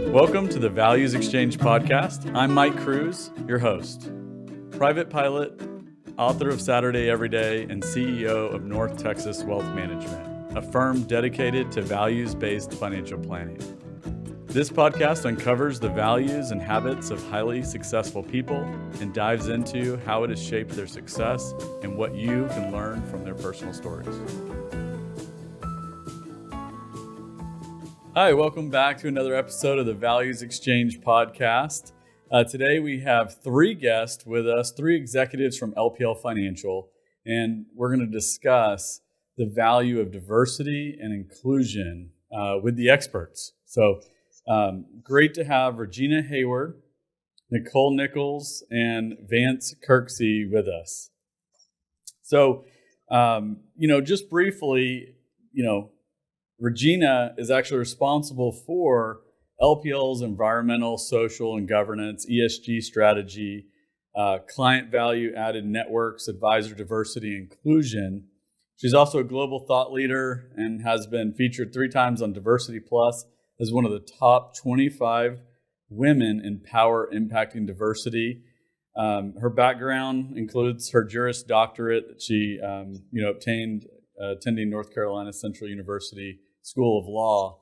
Welcome to the Values Exchange podcast. I'm Mike Cruz, your host, private pilot, author of Saturday Every Day, and CEO of North Texas Wealth Management, a firm dedicated to values-based financial planning. This podcast uncovers the values and habits of highly successful people and dives into how it has shaped their success and what you can learn from their personal stories. Hi, welcome back to another episode of the Values Exchange podcast. Today we have three guests with us, three executives from LPL Financial, and we're going to discuss the value of diversity and inclusion with the experts. So great to have Regina Heyward, Nicole Nichols, and Vance Kirksey with us. So, just briefly, Regina is actually responsible for LPL's environmental, social, and governance, ESG strategy, client value added networks, advisor diversity, inclusion. She's also a global thought leader and has been featured 3 times on Diversity Plus as one of the top 25 women in power impacting diversity. Her background includes her Juris Doctorate that she obtained attending North Carolina Central University School of Law.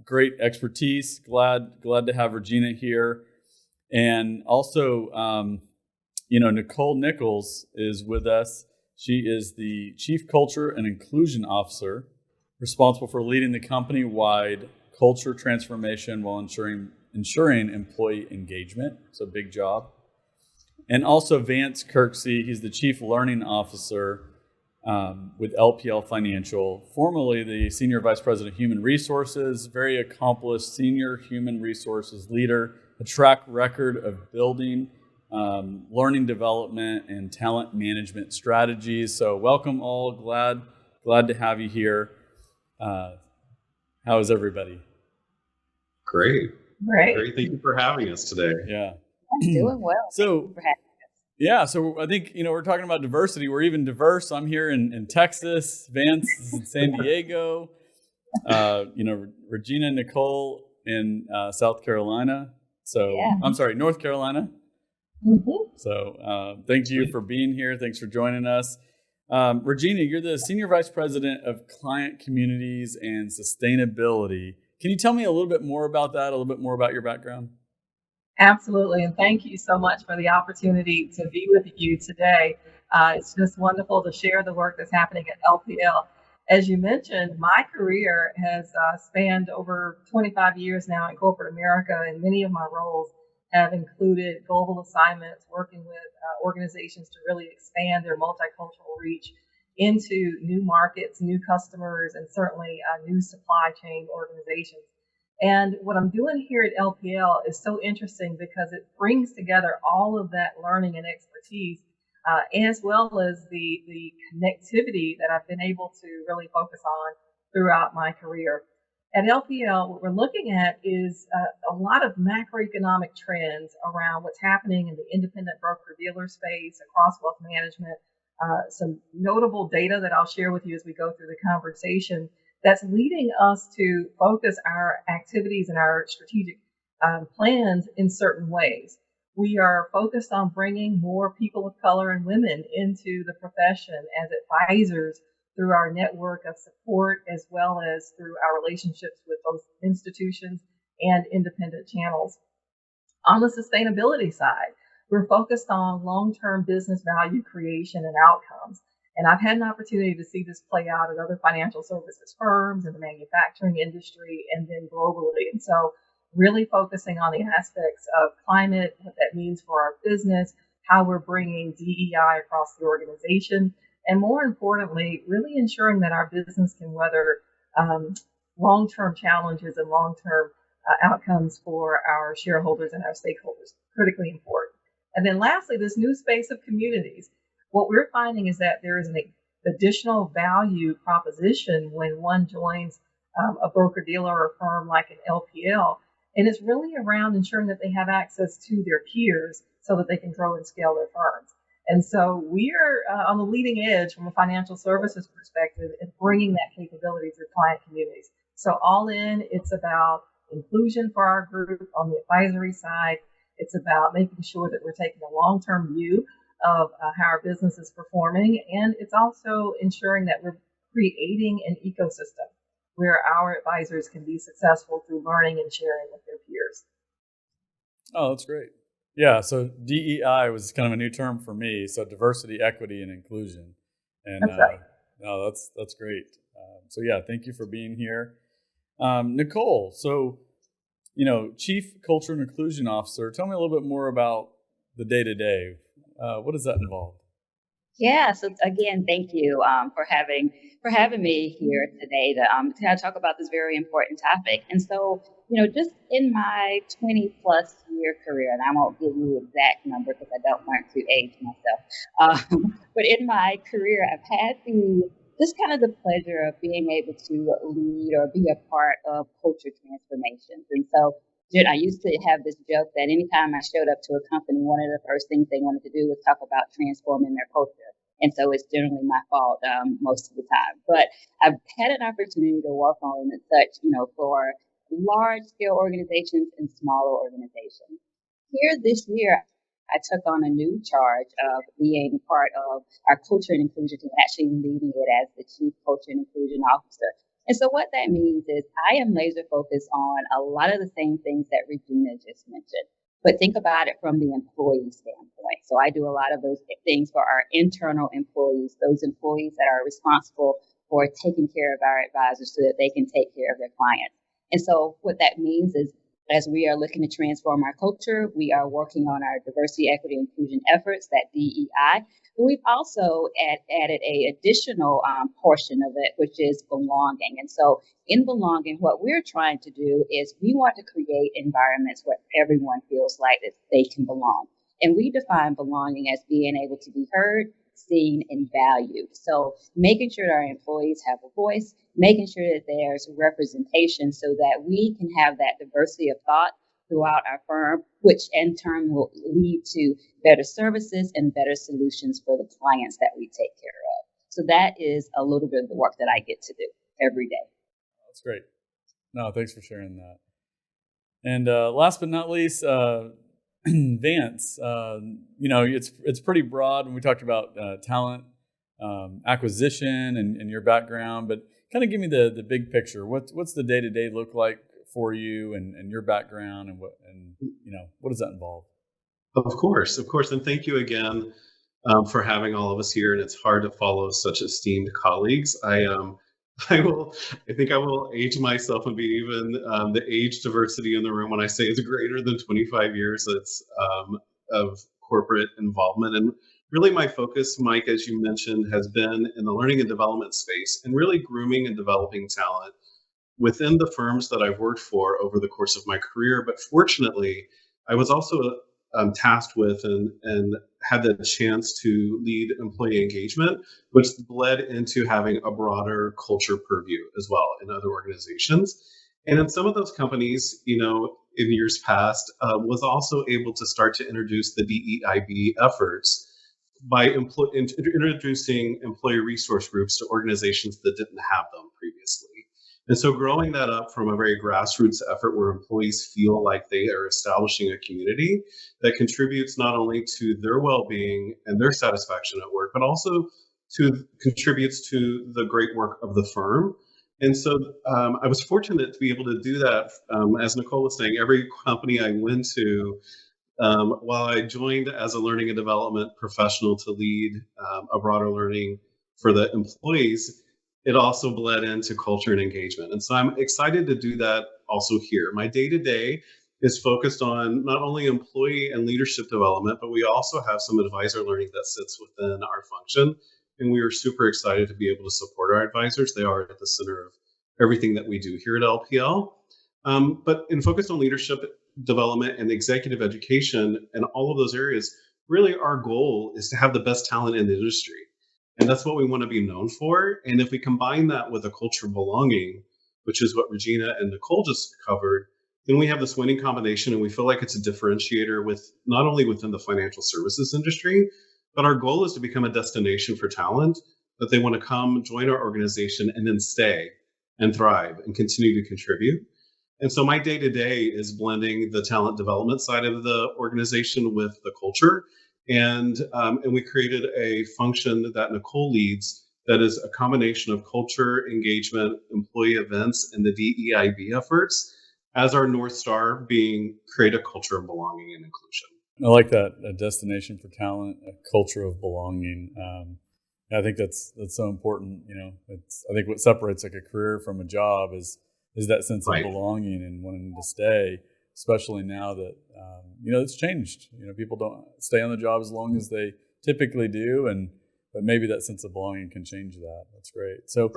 Great expertise. Glad to have Regina here. And also, Nicole Nichols is with us. She is the Chief Culture and Inclusion Officer, responsible for leading the company-wide culture transformation while ensuring employee engagement. It's a big job. And also Vance Kirksey, he's the Chief Learning Officer with LPL Financial, formerly the Senior Vice President of Human Resources, very accomplished senior human resources leader, a track record of building learning development and talent management strategies. So welcome all, glad to have you here. How is everybody? Great. Thank you for having us today. Yeah. I'm doing well. So I think, we're talking about diversity. We're even diverse. I'm here in Texas. Vance is in San Diego. Regina, Nicole in South Carolina. So I'm sorry, North Carolina. Mm-hmm. So thank you for being here. Thanks for joining us. Regina, you're the Senior Vice President of Client Communities and Sustainability. Can you tell me a little bit more about that, a little bit more about your background? Absolutely. And thank you so much for the opportunity to be with you today. It's just wonderful to share the work that's happening at LPL. As you mentioned, my career has spanned over 25 years now in corporate America, and many of my roles have included global assignments, working with organizations to really expand their multicultural reach into new markets, new customers, and certainly new supply chain organizations. And what I'm doing here at LPL is so interesting because it brings together all of that learning and expertise, as well as the connectivity that I've been able to really focus on throughout my career. At LPL, what we're looking at is a lot of macroeconomic trends around what's happening in the independent broker-dealer space, across wealth management, some notable data that I'll share with you as we go through the conversation that's leading us to focus our activities and our strategic plans in certain ways. We are focused on bringing more people of color and women into the profession as advisors through our network of support, as well as through our relationships with both institutions and independent channels. On the sustainability side, we're focused on long-term business value creation and outcomes. And I've had an opportunity to see this play out at other financial services firms in the manufacturing industry and then globally. And so really focusing on the aspects of climate, what that means for our business, how we're bringing DEI across the organization, and more importantly, really ensuring that our business can weather long-term challenges and long-term outcomes for our shareholders and our stakeholders, critically important. And then lastly, this new space of communities. What we're finding is that there is an additional value proposition when one joins a broker-dealer or firm like an LPL, and it's really around ensuring that they have access to their peers so that they can grow and scale their firms. And so we're on the leading edge from a financial services perspective in bringing that capability to client communities. So all in, it's about inclusion for our group on the advisory side. It's about making sure that we're taking a long-term view of how our business is performing. And it's also ensuring that we're creating an ecosystem where our advisors can be successful through learning and sharing with their peers. Oh, that's great. Yeah, so DEI was kind of a new term for me. So diversity, equity, and inclusion. And that's right. No, that's great. So yeah, thank you for being here. Nicole, so, Chief Culture and Inclusion Officer, tell me a little bit more about the day-to-day. What does that involve? Yeah. So again, thank you for having me here today to kind of talk about this very important topic. And so, just in my 20 plus year career, and I won't give you the exact number because I don't want to age myself, but in my career, I've had just kind of the pleasure of being able to lead or be a part of culture transformations. And so, I used to have this joke that anytime I showed up to a company, one of the first things they wanted to do was talk about transforming their culture. And so it's generally my fault most of the time. But I've had an opportunity to work on such, for large scale organizations and smaller organizations. Here this year, I took on a new charge of being part of our culture and inclusion team, actually leading it as the Chief Culture and Inclusion Officer. And so what that means is I am laser focused on a lot of the same things that Regina just mentioned. But think about it from the employee standpoint. So I do a lot of those things for our internal employees, those employees that are responsible for taking care of our advisors so that they can take care of their clients. And so what that means is as we are looking to transform our culture, we are working on our diversity, equity, and inclusion efforts, that DEI. But we've also added a additional portion of it, which is belonging. And so in belonging, what we're trying to do is we want to create environments where everyone feels like that they can belong. And we define belonging as being able to be heard, seen, and valued. So making sure that our employees have a voice, making sure that there's representation so that we can have that diversity of thought throughout our firm, which in turn will lead to better services and better solutions for the clients that we take care of. So that is a little bit of the work that I get to do every day. That's great. No, thanks for sharing that. And last but not least, Vance, it's pretty broad when we talked about talent acquisition and your background, but kind of give me the big picture. What's the day-to-day look like for you and your background and what does that involve? Of course. And thank you again for having all of us here. And it's hard to follow such esteemed colleagues. I think I will age myself and be even the age diversity in the room when I say it's greater than 25 years of corporate involvement. And really my focus, Mike, as you mentioned, has been in the learning and development space and really grooming and developing talent within the firms that I've worked for over the course of my career. But fortunately, I was also tasked with and had the chance to lead employee engagement, which bled into having a broader culture purview as well in other organizations. And in some of those companies, in years past, was also able to start to introduce the DEIB efforts by introducing employee resource groups to organizations that didn't have them previously. And so growing that up from a very grassroots effort where employees feel like they are establishing a community that contributes not only to their well-being and their satisfaction at work, but also contributes to the great work of the firm. And so I was fortunate to be able to do that. As Nicole was saying, every company I went to, while I joined as a learning and development professional to lead a broader learning for the employees, it also bled into culture and engagement. And so I'm excited to do that also here. My day-to-day is focused on not only employee and leadership development, but we also have some advisor learning that sits within our function. And we are super excited to be able to support our advisors. They are at the center of everything that we do here at LPL. But in focus on leadership development and executive education and all of those areas, really our goal is to have the best talent in the industry. And that's what we want to be known for. And if we combine that with a culture of belonging, which is what Regina and Nicole just covered, then we have this winning combination, and we feel like it's a differentiator with not only within the financial services industry, but our goal is to become a destination for talent, that they want to come join our organization and then stay and thrive and continue to contribute. And so my day to day is blending the talent development side of the organization with the culture. And we created a function that Nicole leads that is a combination of culture, engagement, employee events, and the DEIB efforts as our North Star being create a culture of belonging and inclusion. I like that, a destination for talent, a culture of belonging. I think that's so important. I think what separates like a career from a job is that sense of belonging and wanting to stay, especially now that it's changed. People don't stay on the job as long as they typically do, but maybe that sense of belonging can change that. That's great. So,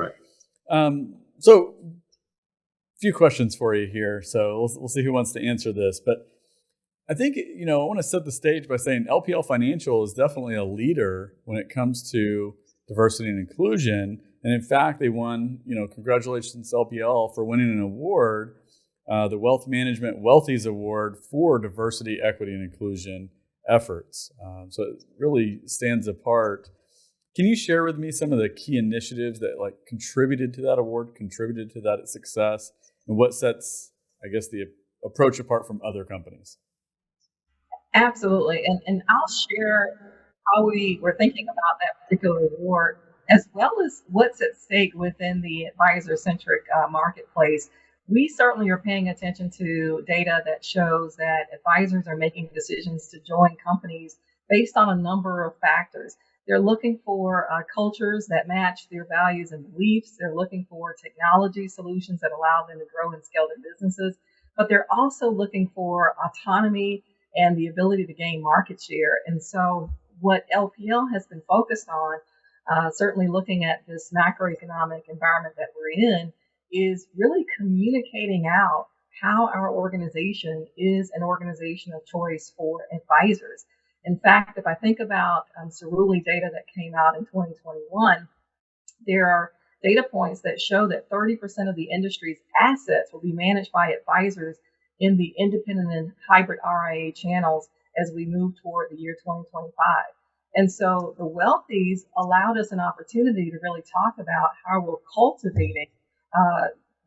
so a few questions for you here. So we'll see who wants to answer this, but I think, I want to set the stage by saying LPL Financial is definitely a leader when it comes to diversity and inclusion. And in fact, they won, congratulations LPL for winning an award, the Wealth Management Wealthies Award for Diversity, Equity, and Inclusion efforts. So it really stands apart. Can you share with me some of the key initiatives that contributed to that award, contributed to that success, and what sets, I guess, the approach apart from other companies? Absolutely. And I'll share how we were thinking about that particular award, as well as what's at stake within the advisor-centric marketplace. We certainly are paying attention to data that shows that advisors are making decisions to join companies based on a number of factors. They're looking for cultures that match their values and beliefs. They're looking for technology solutions that allow them to grow and scale their businesses. But they're also looking for autonomy and the ability to gain market share. And so what LPL has been focused on, certainly looking at this macroeconomic environment that we're in, is really communicating out how our organization is an organization of choice for advisors. In fact, if I think about Cerulli data that came out in 2021, there are data points that show that 30% of the industry's assets will be managed by advisors in the independent and hybrid RIA channels as we move toward the year 2025. And so the Wealthies allowed us an opportunity to really talk about how we're cultivating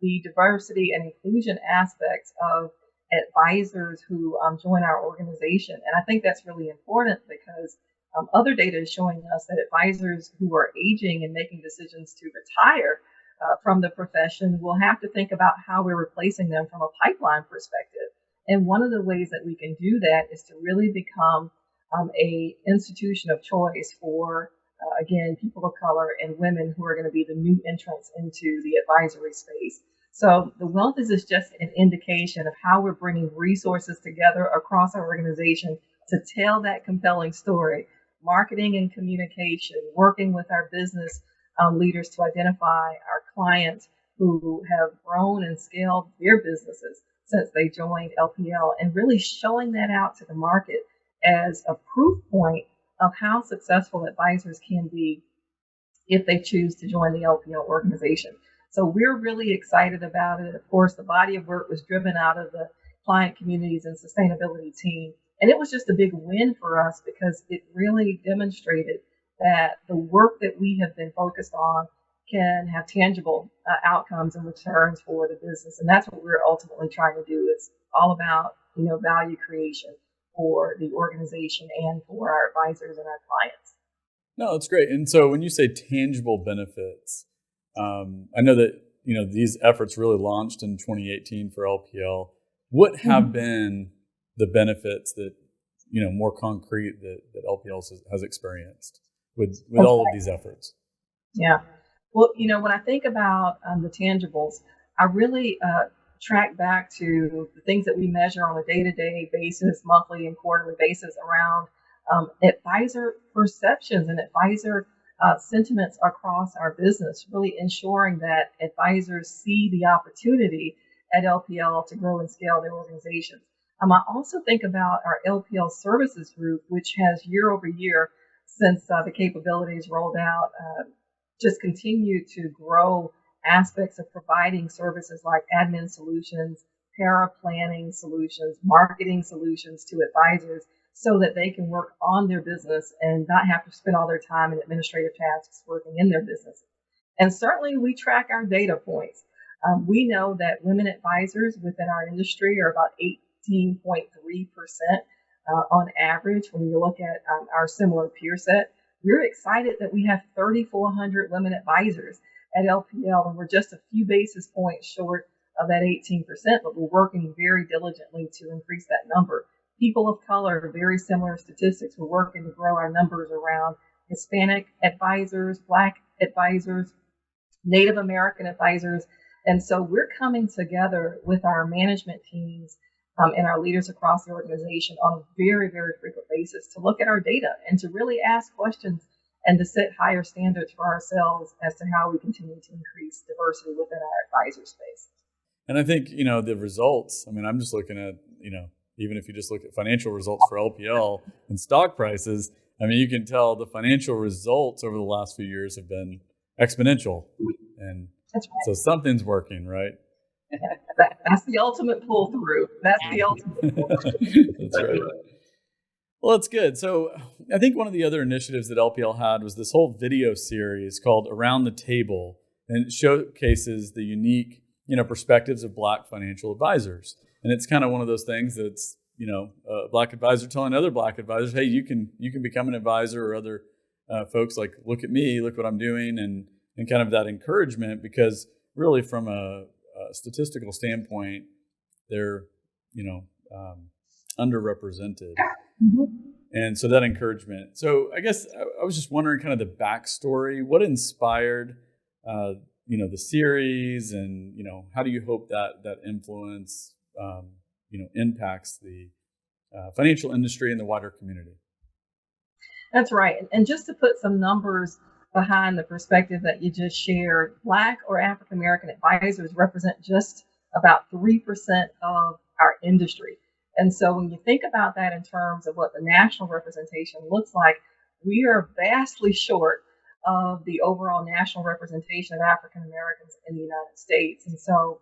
the diversity and inclusion aspects of advisors who join our organization. And I think that's really important because other data is showing us that advisors who are aging and making decisions to retire from the profession will have to think about how we're replacing them from a pipeline perspective. And one of the ways that we can do that is to really become a institution of choice for, again, people of color and women who are going to be the new entrants into the advisory space. So the Wealthies is just an indication of how we're bringing resources together across our organization to tell that compelling story. Marketing and communication, working with our business leaders to identify our clients who have grown and scaled their businesses since they joined LPL, and really showing that out to the market as a proof point of how successful advisors can be if they choose to join the LPL organization. So we're really excited about it. Of course, the body of work was driven out of the client communities and sustainability team. And it was just a big win for us because it really demonstrated that the work that we have been focused on can have tangible outcomes and returns for the business. And that's what we're ultimately trying to do. It's all about, value creation for the organization and for our advisors and our clients. No, that's great. And so when you say tangible benefits, I know that, these efforts really launched in 2018 for LPL. What have been the benefits that, more concrete that LPL has experienced with all of these efforts? Yeah. Well, when I think about the tangibles, I really track back to the things that we measure on a day-to-day basis, monthly and quarterly basis around advisor perceptions and advisor sentiments across our business, really ensuring that advisors see the opportunity at LPL to grow and scale their organizations. I also think about our LPL Services Group, which has year over year, since the capabilities rolled out, just continued to grow aspects of providing services like admin solutions, para-planning solutions, marketing solutions to advisors so that they can work on their business and not have to spend all their time in administrative tasks working in their business. And certainly we track our data points. We know that women advisors within our industry are about 18.3% on average when you look at our similar peer set. We're excited that we have 3,400 women advisors at LPL, and we're just a few basis points short of that 18%, but we're working very diligently to increase that number. People of color, very similar statistics. We're working to grow our numbers around Hispanic advisors, Black advisors, Native American advisors. And so we're coming together with our management teams and our leaders across the organization on a very, very frequent basis to look at our data and to really ask questions and to set higher standards for ourselves as to how we continue to increase diversity within our advisor space. And I think, the results, I'm just looking at, even if you just look at financial results for LPL and stock prices, you can tell the financial results over the last few years have been exponential. And that's right. So something's working, right? That's the ultimate pull through. That's the ultimate pull through. That's right. Well, that's good. So I think one of the other initiatives that LPL had was this whole video series called Around the Table, and it showcases the unique, perspectives of Black financial advisors. And it's kind of one of those things that's, a Black advisor telling other Black advisors, hey, you can become an advisor, or other folks like, look at me, look what I'm doing, and kind of that encouragement, because really from a statistical standpoint, they're, underrepresented. Mm-hmm. And so that encouragement. So I guess I was just wondering kind of the backstory, what inspired, the series, and, how do you hope that influence, impacts the financial industry and the wider community? That's right. And just to put some numbers behind the perspective that you just shared, Black or African American advisors represent just about 3% of our industry. And so when you think about that in terms of what the national representation looks like, we are vastly short of the overall national representation of African Americans in the United States. And so,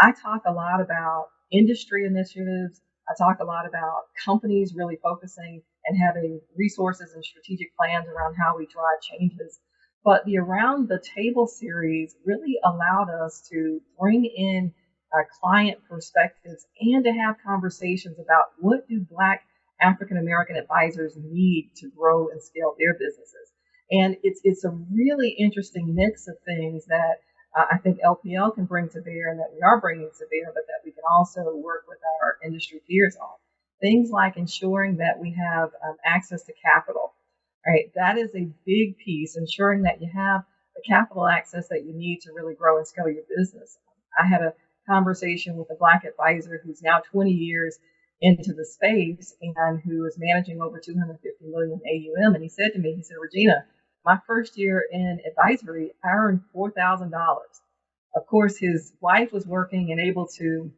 I talk a lot about industry initiatives. I talk a lot about companies really focusing and having resources and strategic plans around how we drive changes. But the Around the Table series really allowed us to bring in client perspectives and to have conversations about what do Black African American advisors need to grow and scale their businesses. And it's a really interesting mix of things that I think LPL can bring to bear, and that we are bringing to bear, but that we can also work with our industry peers on. Things like ensuring that we have access to capital, right? That is a big piece, ensuring that you have the capital access that you need to really grow and scale your business. I had a conversation with a Black advisor who's now 20 years into the space and who is managing over 250 million AUM. And he said, Regina, my first year in advisory, I earned $4,000. Of course, his wife was working and able to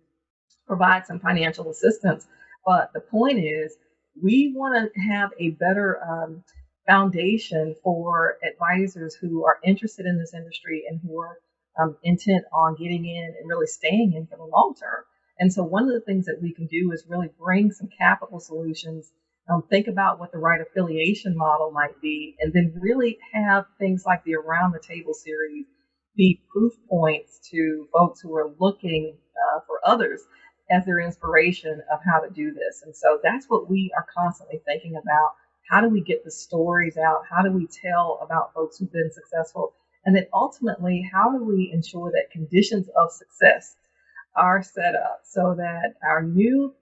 provide some financial assistance. But the point is, we want to have a better foundation for advisors who are interested in this industry and who are intent on getting in and really staying in for the long term. And so one of the things that we can do is really bring some capital solutions, think about what the right affiliation model might be, and then really have things like the Around the Table series be proof points to folks who are looking for others as their inspiration of how to do this. And so that's what we are constantly thinking about. How do we get the stories out? How do we tell about folks who've been successful? And then ultimately, how do we ensure that conditions of success are set up so that our new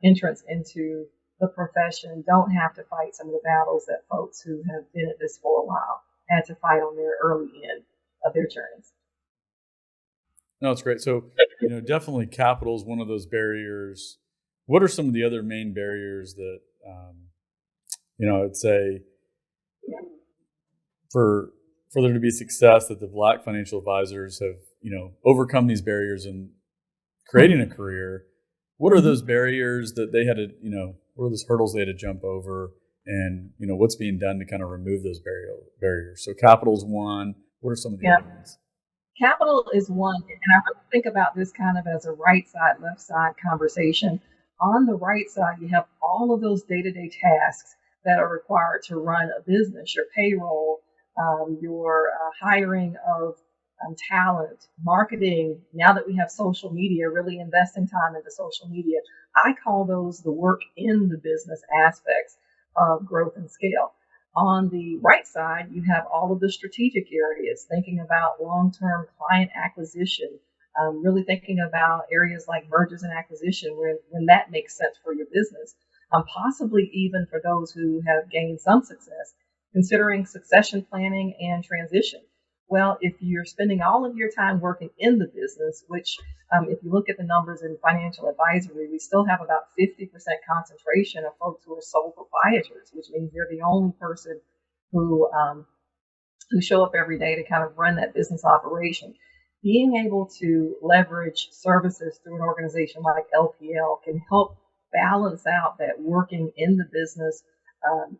entrants into the profession don't have to fight some of the battles that folks who have been at this for a while had to fight on their early end of their journeys. No, it's great. So, definitely capital is one of those barriers. What are some of the other main barriers that, I'd say for there to be success, that the Black financial advisors have, overcome these barriers in creating a career? What are those barriers that they had to, what are those hurdles they had to jump over, and, what's being done to kind of remove those barriers? So capital is one. What are some of the other ones? Capital is one, and I really think about this kind of as a right side, left side conversation. On the right side, you have all of those day-to-day tasks that are required to run a business, your payroll, your hiring of talent, marketing. Now that we have social media, really investing time into social media. I call those the work in the business aspects of growth and scale. On the right side, you have all of the strategic areas, thinking about long-term client acquisition, really thinking about areas like mergers and acquisition when that makes sense for your business, possibly even for those who have gained some success, considering succession planning and transition. Well, if you're spending all of your time working in the business, which if you look at the numbers in financial advisory, we still have about 50% concentration of folks who are sole proprietors, which means they're the only person who show up every day to kind of run that business operation. Being able to leverage services through an organization like LPL can help balance out that working in the business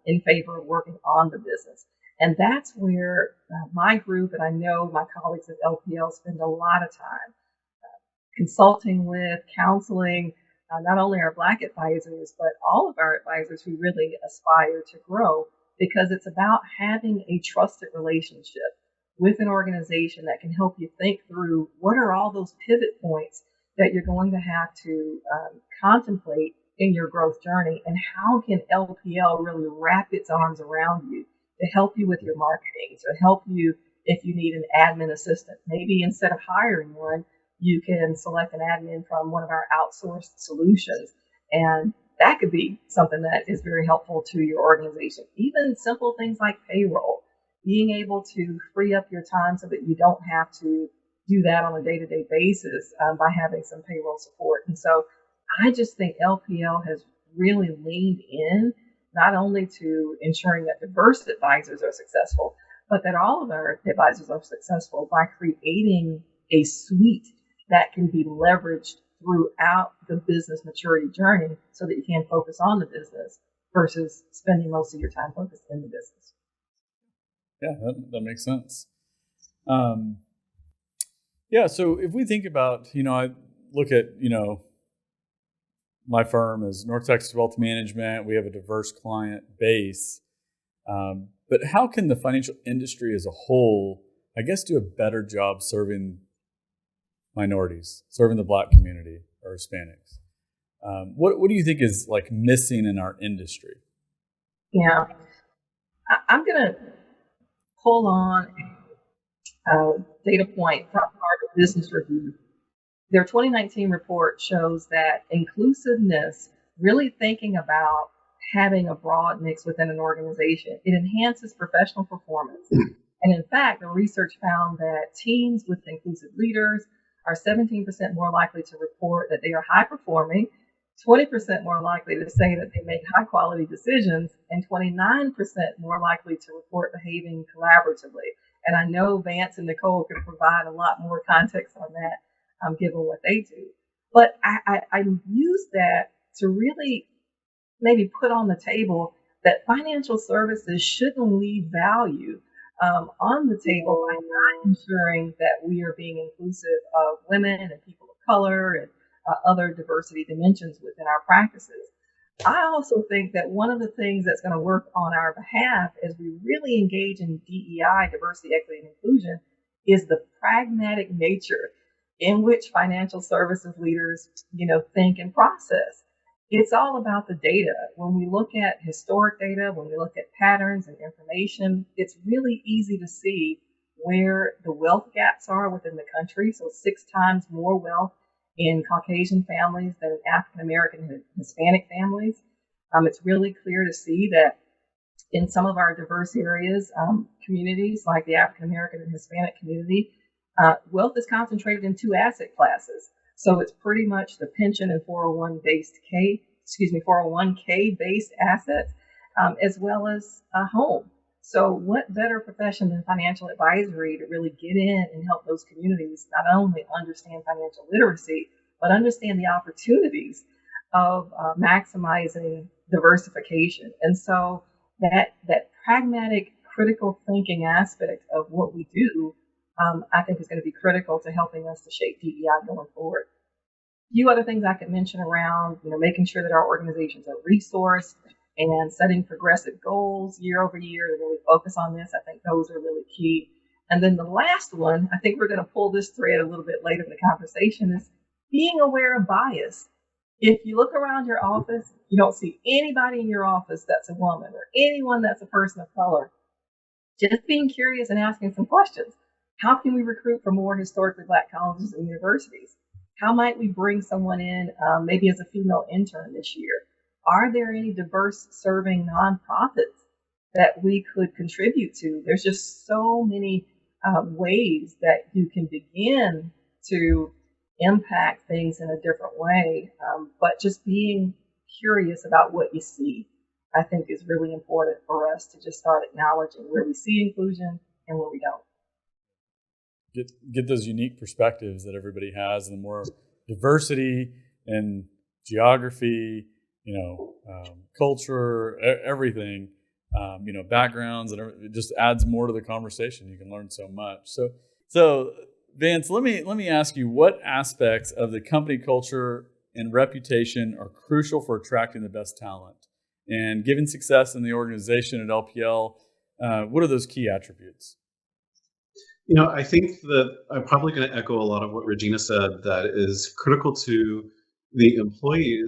in favor of working on the business. And that's where my group, and I know my colleagues at LPL, spend a lot of time consulting with, counseling, not only our Black advisors, but all of our advisors who really aspire to grow, because it's about having a trusted relationship with an organization that can help you think through what are all those pivot points that you're going to have to contemplate in your growth journey, and how can LPL really wrap its arms around you to help you with your marketing, to help you if you need an admin assistant. Maybe instead of hiring one, you can select an admin from one of our outsourced solutions. And that could be something that is very helpful to your organization. Even simple things like payroll, being able to free up your time so that you don't have to do that on a day-to-day basis by having some payroll support. And so I just think LPL has really leaned in not only to ensuring that diverse advisors are successful, but that all of our advisors are successful by creating a suite that can be leveraged throughout the business maturity journey so that you can focus on the business versus spending most of your time focused in the business. Yeah, that makes sense. So if we think about, I look at, my firm is North Texas Wealth Management. We have a diverse client base. But how can the financial industry as a whole, I guess, do a better job serving minorities, serving the Black community or Hispanics? What do you think is like missing in our industry? Yeah, I'm going to pull on a data point from Harvard Business Review. Their 2019 report shows that inclusiveness, really thinking about having a broad mix within an organization, it enhances professional performance. And in fact, the research found that teams with inclusive leaders are 17% more likely to report that they are high performing, 20% more likely to say that they make high quality decisions, and 29% more likely to report behaving collaboratively. And I know Vance and Nicole can provide a lot more context on that, given what they do. But I use that to really maybe put on the table that financial services shouldn't leave value on the table by not ensuring that we are being inclusive of women and people of color and other diversity dimensions within our practices. I also think that one of the things that's going to work on our behalf as we really engage in DEI, diversity, equity, and inclusion, is the pragmatic nature in which financial services leaders, think and process. It's all about the data. When we look at historic data, when we look at patterns and information, it's really easy to see where the wealth gaps are within the country. So 6 times more wealth in Caucasian families than in African American and Hispanic families. It's really clear to see that in some of our diverse areas, communities like the African American and Hispanic community, wealth is concentrated in 2 asset classes. So it's pretty much the pension and 401k based assets, as well as a home. So what better profession than financial advisory to really get in and help those communities not only understand financial literacy, but understand the opportunities of maximizing diversification. And so that pragmatic, critical thinking aspect of what we do, I think is going to be critical to helping us to shape DEI going forward. A few other things I could mention around, making sure that our organizations are resourced and setting progressive goals year over year to really focus on this. I think those are really key. And then the last one, I think we're going to pull this thread a little bit later in the conversation, is being aware of bias. If you look around your office, you don't see anybody in your office that's a woman or anyone that's a person of color. Just being curious and asking some questions. How can we recruit for more historically Black colleges and universities? How might we bring someone in, maybe as a female intern this year? Are there any diverse serving nonprofits that we could contribute to? There's just so many ways that you can begin to impact things in a different way. But just being curious about what you see, I think, is really important for us to just start acknowledging where we see inclusion and where we don't. Get those unique perspectives that everybody has, and the more diversity and geography, culture, everything, backgrounds, and it just adds more to the conversation. You can learn so much. So Vance, let me ask you, what aspects of the company culture and reputation are crucial for attracting the best talent and giving success in the organization at LPL? What are those key attributes? I think that I'm probably going to echo a lot of what Regina said, that is critical to the employee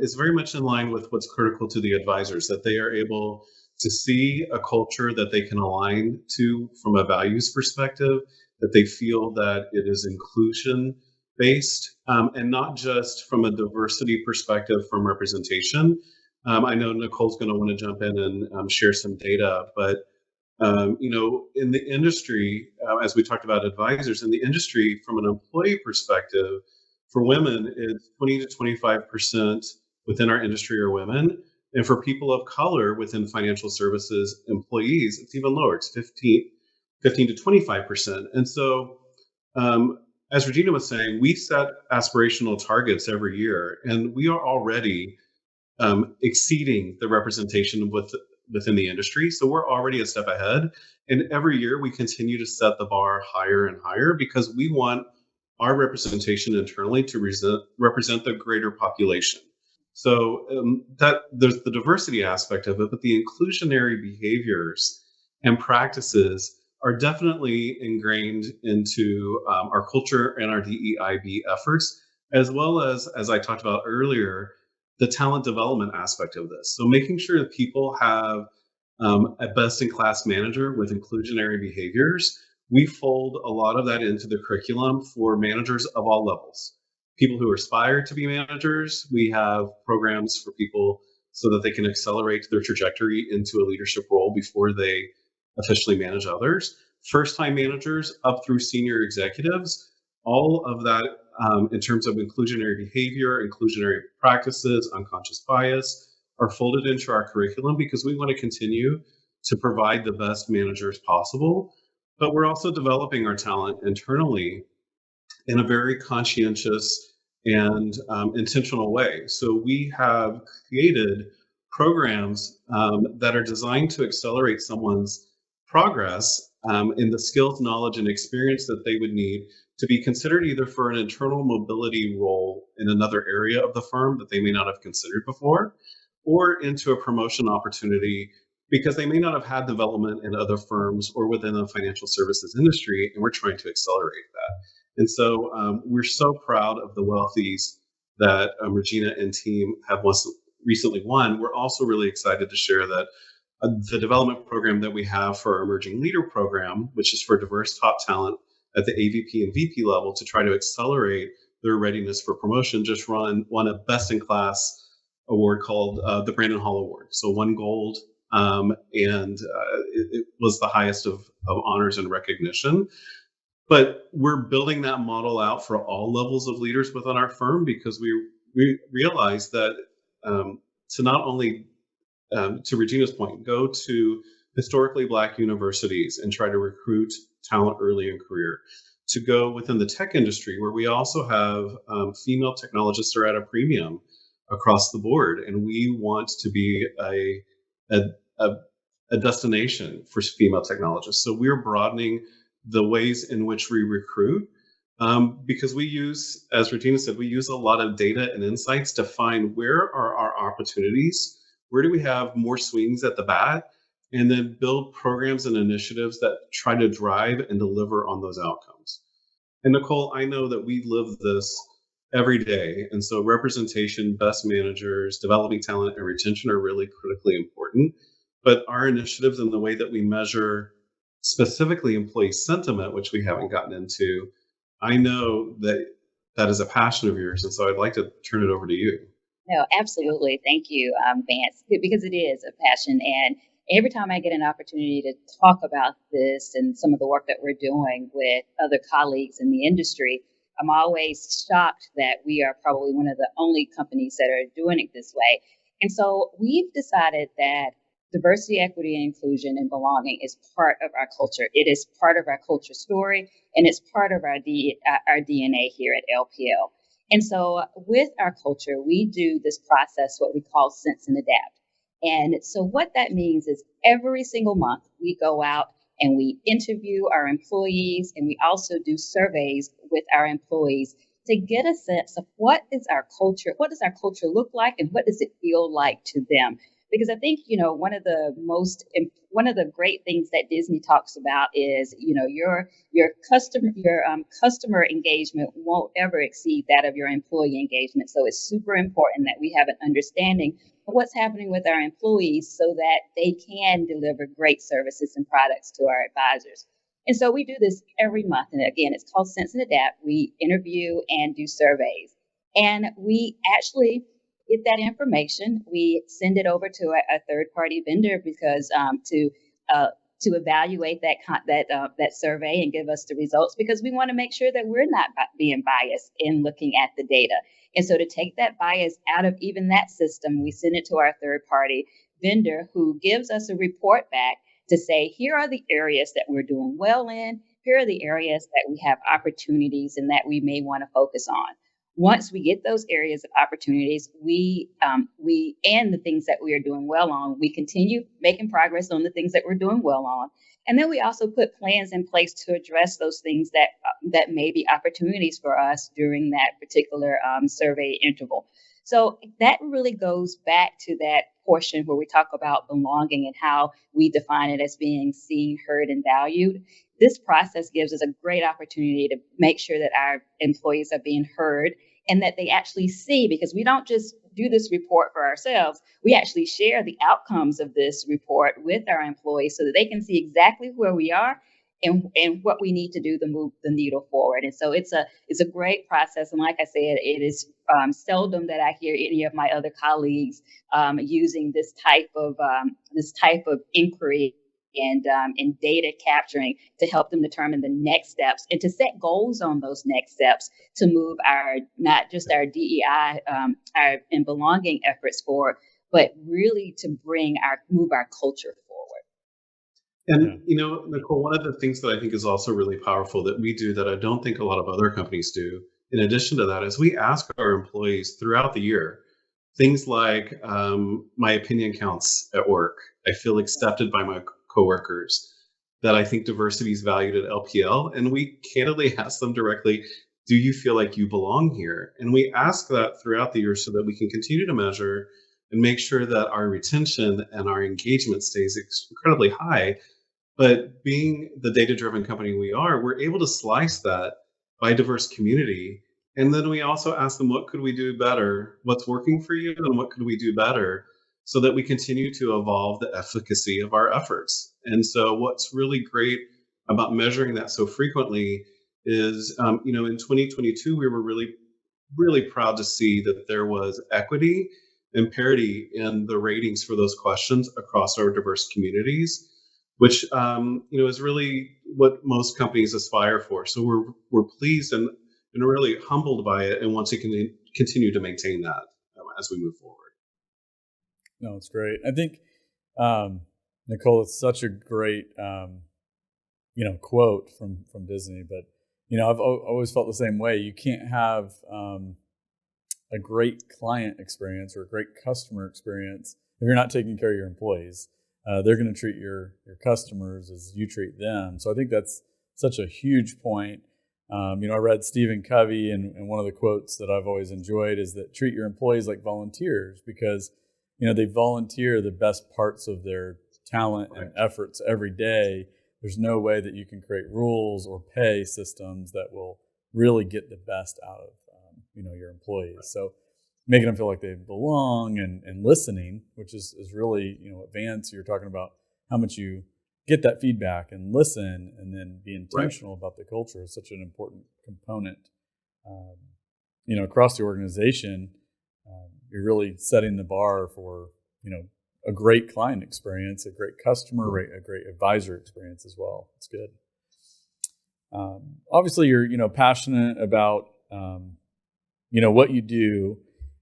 is very much in line with what's critical to the advisors, that they are able to see a culture that they can align to from a values perspective, that they feel that it is inclusion based, and not just from a diversity perspective from representation. I know Nicole's going to want to jump in and share some data, but in the industry, as we talked about advisors, in the industry, from an employee perspective, for women, it's 20 to 25% within our industry are women. And for people of color within financial services employees, it's even lower. It's 15 to 25%. And so, as Regina was saying, we set aspirational targets every year, and we are already exceeding the representation within the industry. So we're already a step ahead. And every year we continue to set the bar higher and higher because we want our representation internally to represent the greater population. So that there's the diversity aspect of it, but the inclusionary behaviors and practices are definitely ingrained into our culture and our DEIB efforts, as well as I talked about earlier, the talent development aspect of this. So making sure that people have a best-in-class manager with inclusionary behaviors. We fold a lot of that into the curriculum for managers of all levels. People who aspire to be managers, we have programs for people so that they can accelerate their trajectory into a leadership role before they officially manage others. First-time managers up through senior executives, all of that in terms of inclusionary behavior, inclusionary practices, unconscious bias, are folded into our curriculum because we want to continue to provide the best managers possible. But we're also developing our talent internally in a very conscientious and intentional way. So we have created programs that are designed to accelerate someone's progress in the skills, knowledge, and experience that they would need to be considered either for an internal mobility role in another area of the firm that they may not have considered before, or into a promotion opportunity because they may not have had development in other firms or within the financial services industry, and we're trying to accelerate that. And so we're so proud of the wealthies that Regina and team have recently won. We're also really excited to share that the development program that we have for our Emerging Leader program, which is for diverse top talent at the AVP and VP level to try to accelerate their readiness for promotion, just won a best-in-class award called the Brandon Hall Award. So won gold, and it was the highest of honors and recognition. But we're building that model out for all levels of leaders within our firm because we realize that to not only, to Regina's point, go to historically Black universities and try to recruit talent early in career, to go within the tech industry where we also have female technologists are at a premium across the board, and we want to be a destination for female technologists. So we're broadening the ways in which we recruit because we use, as Regina said, we use a lot of data and insights to find where are our opportunities, where do we have more swings at the bat and then build programs and initiatives that try to drive and deliver on those outcomes. And Nicole, I know that we live this every day. And so representation, best managers, developing talent, and retention are really critically important. But our initiatives and the way that we measure specifically employee sentiment, which we haven't gotten into, I know that that is a passion of yours. And so I'd like to turn it over to you. No, absolutely. Thank you, Vance, because it is a passion. And every time I get an opportunity to talk about this and some of the work that we're doing with other colleagues in the industry, I'm always shocked that we are probably one of the only companies that are doing it this way. And so we've decided that diversity, equity, and inclusion and belonging is part of our culture. It is part of our culture story, and it's part of our DNA here at LPL. And so with our culture, we do this process, what we call sense and adapt. And so what that means is every single month we go out and we interview our employees, and we also do surveys with our employees to get a sense of what is our culture, what does our culture look like, and what does it feel like to them. Because I think, one of the great things that Disney talks about is, your customer engagement won't ever exceed that of your employee engagement. So it's super important that we have an understanding of what's happening with our employees so that they can deliver great services and products to our advisors. And so we do this every month. And again, it's called Sense and Adapt. We interview and do surveys. And we actually get that information. We send it over to a third-party vendor because to evaluate that survey and give us the results, because we want to make sure that we're not being biased in looking at the data. And so to take that bias out of even that system, we send it to our third-party vendor who gives us a report back to say, here are the areas that we're doing well in, here are the areas that we have opportunities and that we may want to focus on. Once we get those areas of opportunities, we and the things that we are doing well on, we continue making progress on the things that we're doing well on. And then we also put plans in place to address those things that may be opportunities for us during that particular survey interval. So that really goes back to that portion where we talk about belonging and how we define it as being seen, heard, and valued. This process gives us a great opportunity to make sure that our employees are being heard and that they actually see, because we don't just do this report for ourselves. We actually share the outcomes of this report with our employees so that they can see exactly where we are and what we need to do to move the needle forward. And so it's a great process. And like I said, it is seldom that I hear any of my other colleagues using this type of inquiry and data capturing to help them determine the next steps and to set goals on those next steps to move not just our DEI and belonging efforts forward, but really to move our culture forward. And, Nicole, one of the things that I think is also really powerful that we do that I don't think a lot of other companies do, in addition to that, is we ask our employees throughout the year things like, my opinion counts at work. I feel accepted by my coworkers, that I think diversity is valued at LPL. And we candidly ask them directly, do you feel like you belong here? And we ask that throughout the year so that we can continue to measure and make sure that our retention and our engagement stays incredibly high. But being the data-driven company we are, we're able to slice that by diverse community. And then we also ask them, what could we do better? What's working for you? And what could we do better? So that we continue to evolve the efficacy of our efforts. And so what's really great about measuring that so frequently is, in 2022, we were really, really proud to see that there was equity and parity in the ratings for those questions across our diverse communities, which is really what most companies aspire for. So we're pleased and really humbled by it, and want to continue to maintain that as we move forward. No, it's great. I think, Nicole, it's such a great, quote from Disney. But I've always felt the same way. You can't have a great client experience or a great customer experience if you're not taking care of your employees. They're going to treat your customers as you treat them. So I think that's such a huge point. I read Stephen Covey, and one of the quotes that I've always enjoyed is that treat your employees like volunteers, because they volunteer the best parts of their talent and efforts every day, there's no way that you can create rules or pay systems that will really get the best out of your employees. So making them feel like they belong and listening, which is really, what Vance, you're talking about, how much you get that feedback and listen and then be intentional about the culture is such an important component. Across the organization, you're really setting the bar for, a great client experience, a great customer, a great advisor experience as well. It's good. Obviously, you're passionate about, what you do.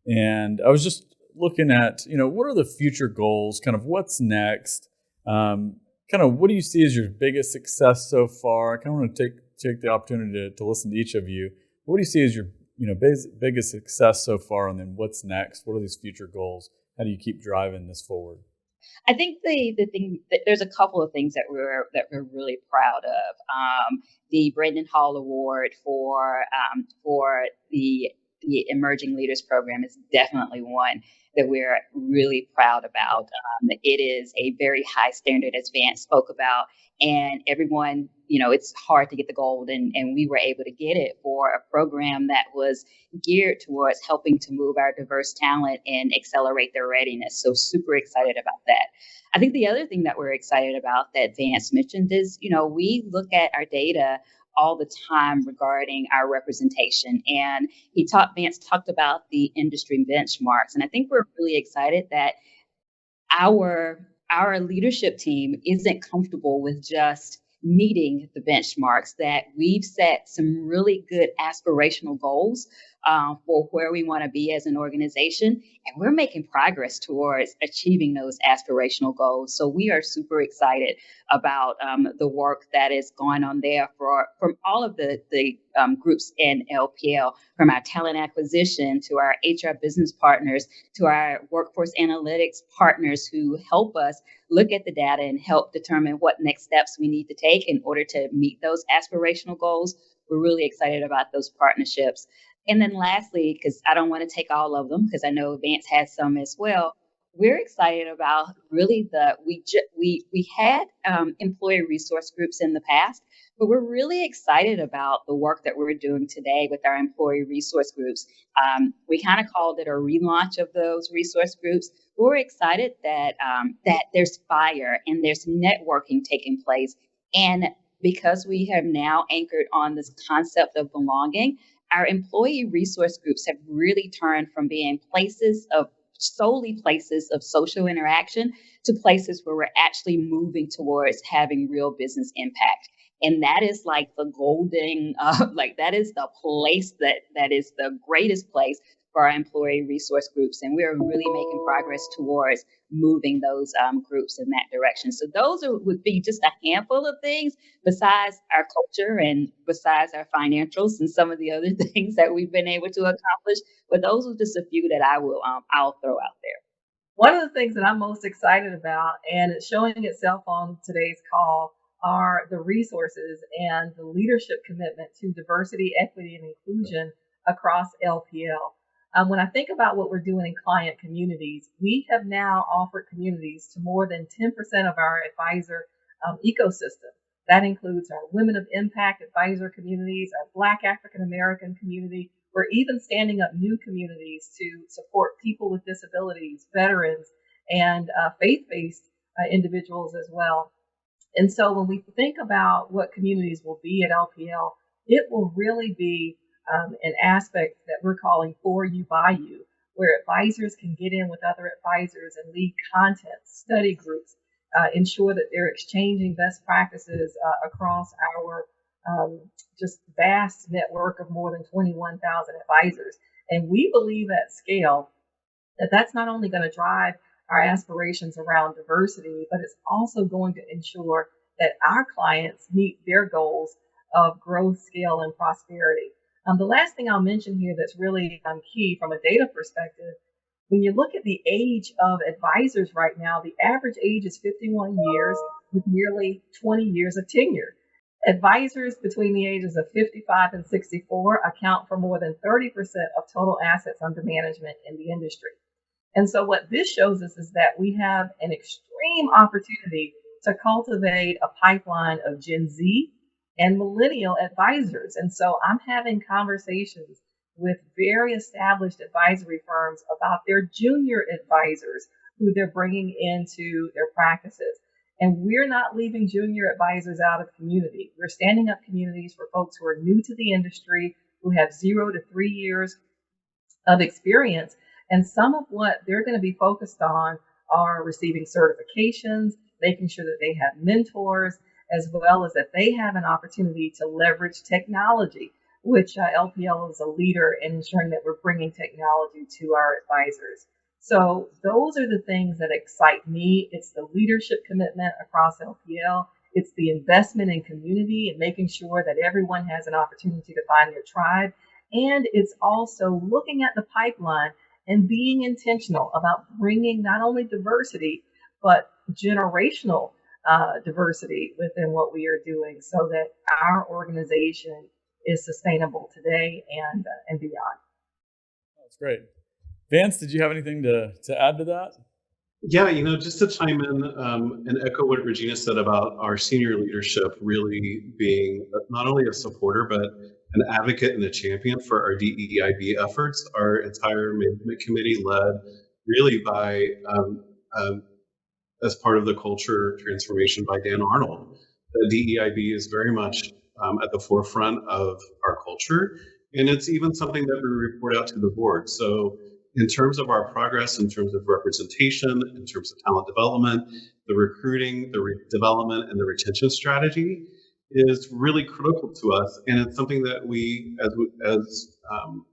And I was just looking at, what are the future goals? Kind of what's next? Kind of what do you see as your biggest success so far? I kind of want to take the opportunity to listen to each of you. What do you see as your biggest success so far, and then what's next? What are these future goals? How do you keep driving this forward? I think the thing there's a couple of things that we're really proud of. The Brandon Hall Award for the Emerging Leaders Program is definitely one that we're really proud about. It is a very high standard, as Vance spoke about, and everyone, it's hard to get the gold, and we were able to get it for a program that was geared towards helping to move our diverse talent and accelerate their readiness. So super excited about that. I think the other thing that we're excited about that Vance mentioned is, we look at our data all the time regarding our representation. And Vance talked about the industry benchmarks. And I think we're really excited that our leadership team isn't comfortable with just meeting the benchmarks, that we've set some really good aspirational goals for where we want to be as an organization. And we're making progress towards achieving those aspirational goals. So we are super excited about the work that is going on there from all of the groups in LPL, from our talent acquisition to our HR business partners to our workforce analytics partners who help us look at the data and help determine what next steps we need to take in order to meet those aspirational goals. We're really excited about those partnerships. And then lastly, because I don't want to take all of them, because I know Vance has some as well, we're excited about really we had employee resource groups in the past, but we're really excited about the work that we're doing today with our employee resource groups. We kind of called it a relaunch of those resource groups. We're excited that there's fire and there's networking taking place. And because we have now anchored on this concept of belonging, our employee resource groups have really turned from being solely places of social interaction to places where we're actually moving towards having real business impact. And that is like the golden, that is the place that is the greatest place for our employee resource groups. And we're really making progress towards moving those groups in that direction. So those would be just a handful of things besides our culture and besides our financials and some of the other things that we've been able to accomplish. But those are just a few that I'll throw out there. One of the things that I'm most excited about, and it's showing itself on today's call, are the resources and the leadership commitment to diversity, equity, and inclusion across LPL. When I think about what we're doing in client communities, we have now offered communities to more than 10% of our advisor ecosystem. That includes our Women of Impact advisor communities, our Black African American community. We're even standing up new communities to support people with disabilities, veterans, and faith-based individuals as well. And so when we think about what communities will be at LPL, it will really be an aspect that we're calling For You, By You, where advisors can get in with other advisors and lead content, study groups, ensure that they're exchanging best practices across our just vast network of more than 21,000 advisors. And we believe at scale that that's not only going to drive our aspirations around diversity, but it's also going to ensure that our clients meet their goals of growth, scale, and prosperity. The last thing I'll mention here that's really key from a data perspective, when you look at the age of advisors right now, the average age is 51 years with nearly 20 years of tenure. Advisors between the ages of 55 and 64 account for more than 30% of total assets under management in the industry. And so what this shows us is that we have an extreme opportunity to cultivate a pipeline of Gen Z and millennial advisors. And so I'm having conversations with very established advisory firms about their junior advisors who they're bringing into their practices. And we're not leaving junior advisors out of community. We're standing up communities for folks who are new to the industry, who have 0 to 3 years of experience. And some of what they're going to be focused on are receiving certifications, making sure that they have mentors, as well as that they have an opportunity to leverage technology, which LPL is a leader in ensuring that we're bringing technology to our advisors. So those are the things that excite me. It's the leadership commitment across LPL. It's the investment in community and making sure that everyone has an opportunity to find their tribe. And it's also looking at the pipeline and being intentional about bringing not only diversity, but generational diversity within what we are doing so that our organization is sustainable today and beyond. That's great. Vance, did you have anything to add to that? Yeah, just to chime in and echo what Regina said about our senior leadership really being not only a supporter, but an advocate and a champion for our DEIB efforts. Our entire management committee led really by, as part of the culture transformation by Dan Arnold. The DEIB is very much at the forefront of our culture, and it's even something that we report out to the board. So in terms of our progress, in terms of representation, in terms of talent development, the recruiting, the development, and the retention strategy is really critical to us. And it's something that we, as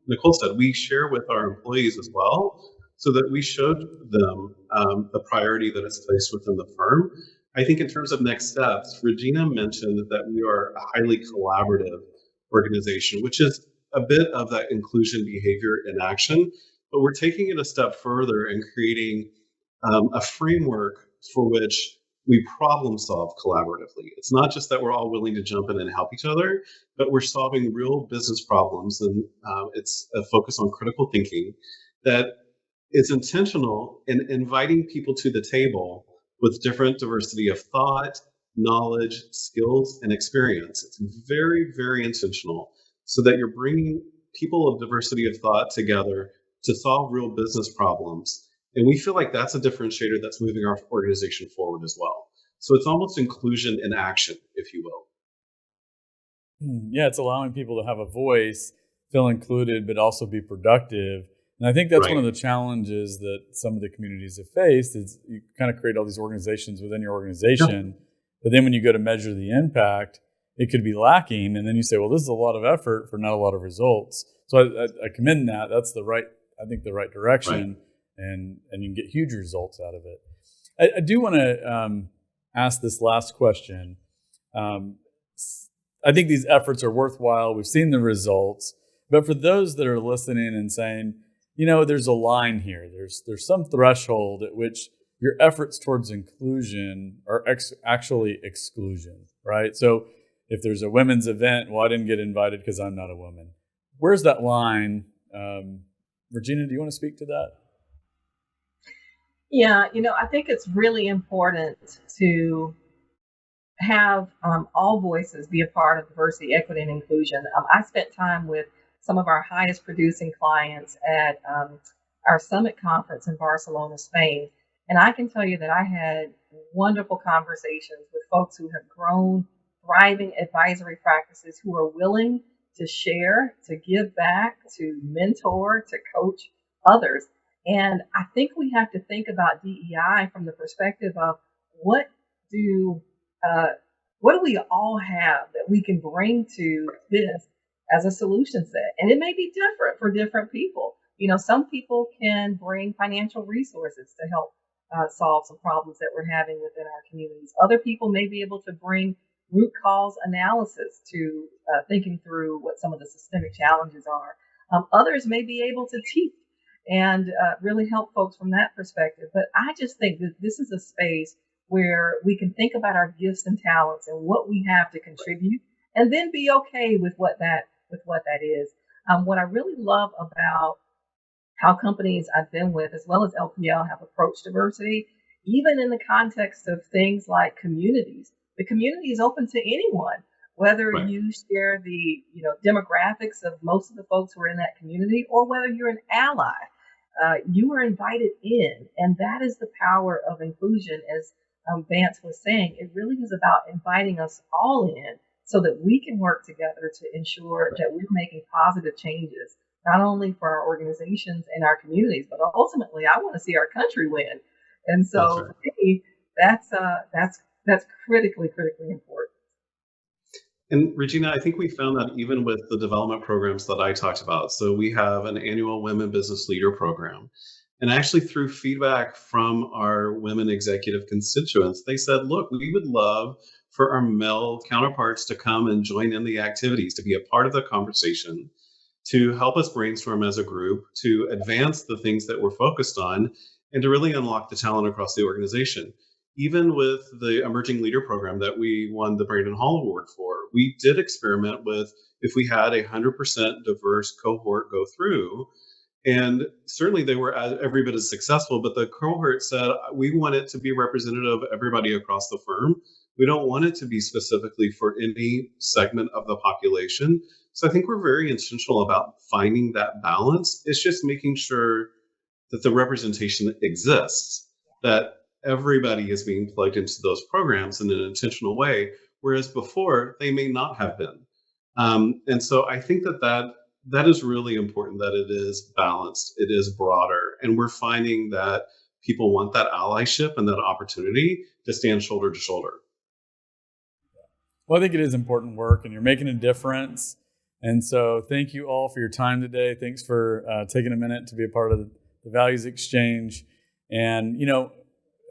Nicole said, we share with our employees as well, so that we showed them the priority that is placed within the firm. I think in terms of next steps, Regina mentioned that we are a highly collaborative organization, which is a bit of that inclusion behavior in action. But we're taking it a step further and creating a framework for which we problem solve collaboratively. It's not just that we're all willing to jump in and help each other, but we're solving real business problems. And it's a focus on critical thinking that is intentional in inviting people to the table with different diversity of thought, knowledge, skills, and experience. It's very, very intentional so that you're bringing people of diversity of thought together to solve real business problems. And we feel like that's a differentiator that's moving our organization forward as well. So it's almost inclusion in action, if you will. Yeah, it's allowing people to have a voice, feel included, but also be productive. And I think that's one of the challenges that some of the communities have faced is you kind of create all these organizations within your organization, but then when you go to measure the impact, it could be lacking. And then you say, well, this is a lot of effort for not a lot of results. So I commend that. That's the right direction, and you can get huge results out of it. I do want to ask this last question. I think these efforts are worthwhile. We've seen the results, but for those that are listening and saying, there's a line here. There's some threshold at which your efforts towards inclusion are actually exclusion, right? So if there's a women's event, well, I didn't get invited because I'm not a woman. Where's that line? Regina, do you want to speak to that? Yeah, I think it's really important to have all voices be a part of diversity, equity, and inclusion. I spent time with some of our highest producing clients at our summit conference in Barcelona, Spain. And I can tell you that I had wonderful conversations with folks who have grown thriving advisory practices who are willing to share, to give back, to mentor, to coach others. And I think we have to think about DEI from the perspective of what do we all have that we can bring to this as a solution set? And it may be different for different people. Some people can bring financial resources to help solve some problems that we're having within our communities. Other people may be able to bring root cause analysis to thinking through what some of the systemic challenges are. Others may be able to teach and really help folks from that perspective. But I just think that this is a space where we can think about our gifts and talents and what we have to contribute, and then be okay with what that is. What I really love about how companies I've been with, as well as LPL, have approached diversity, even in the context of things like communities. The community is open to anyone, whether Right. you share the demographics of most of the folks who are in that community, or whether you're an ally. You are invited in, and that is the power of inclusion. As Vance was saying, it really is about inviting us all in so that we can work together to ensure that we're making positive changes, not only for our organizations and our communities, but ultimately, I want to see our country win. And That's so right. for me, that's critically important. And Regina, I think we found that even with the development programs that I talked about. So we have an annual Women Business Leader program. And actually, through feedback from our women executive constituents, they said, look, we would love for our male counterparts to come and join in the activities, to be a part of the conversation, to help us brainstorm as a group, to advance the things that we're focused on, and to really unlock the talent across the organization. Even with the Emerging Leader program that we won the Brandon Hall Award for, we did experiment with if we had 100% diverse cohort go through. And certainly they were every bit as successful, but the cohort said, we want it to be representative of everybody across the firm. We don't want it to be specifically for any segment of the population. So I think we're very intentional about finding that balance. It's just making sure that the representation exists, that everybody is being plugged into those programs in an intentional way, whereas before they may not have been. And so I think that is really important, that it is balanced, it is broader, and we're finding that people want that allyship and that opportunity to stand shoulder to shoulder. Well, I think it is important work, and you're making a difference. And so thank you all for your time today. Thanks for taking a minute to be a part of the Values Exchange, and,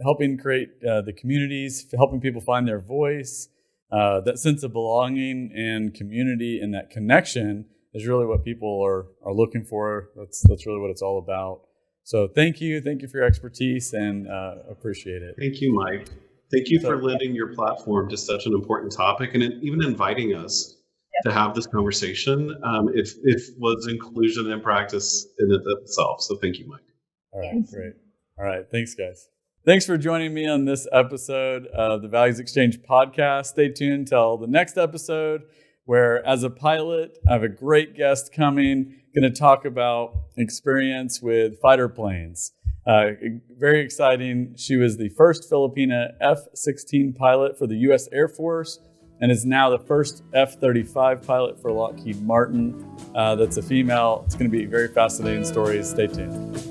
helping create the communities, helping people find their voice. That sense of belonging and community and that connection is really what people are looking for. That's really what it's all about. So thank you for your expertise, and appreciate it. Thank you, Mike. Thank you for lending your platform to such an important topic, and even inviting us to have this conversation. It was inclusion in practice in itself. So thank you, Mike. All right, great. All right, thanks, guys. Thanks for joining me on this episode of the Values Exchange podcast. Stay tuned till the next episode, where as a pilot, I have a great guest coming, going to talk about experience with fighter planes. Very exciting. She was the first Filipina F-16 pilot for the U.S. Air Force, and is now the first F-35 pilot for Lockheed Martin. That's a female. It's going to be very fascinating stories. Stay tuned.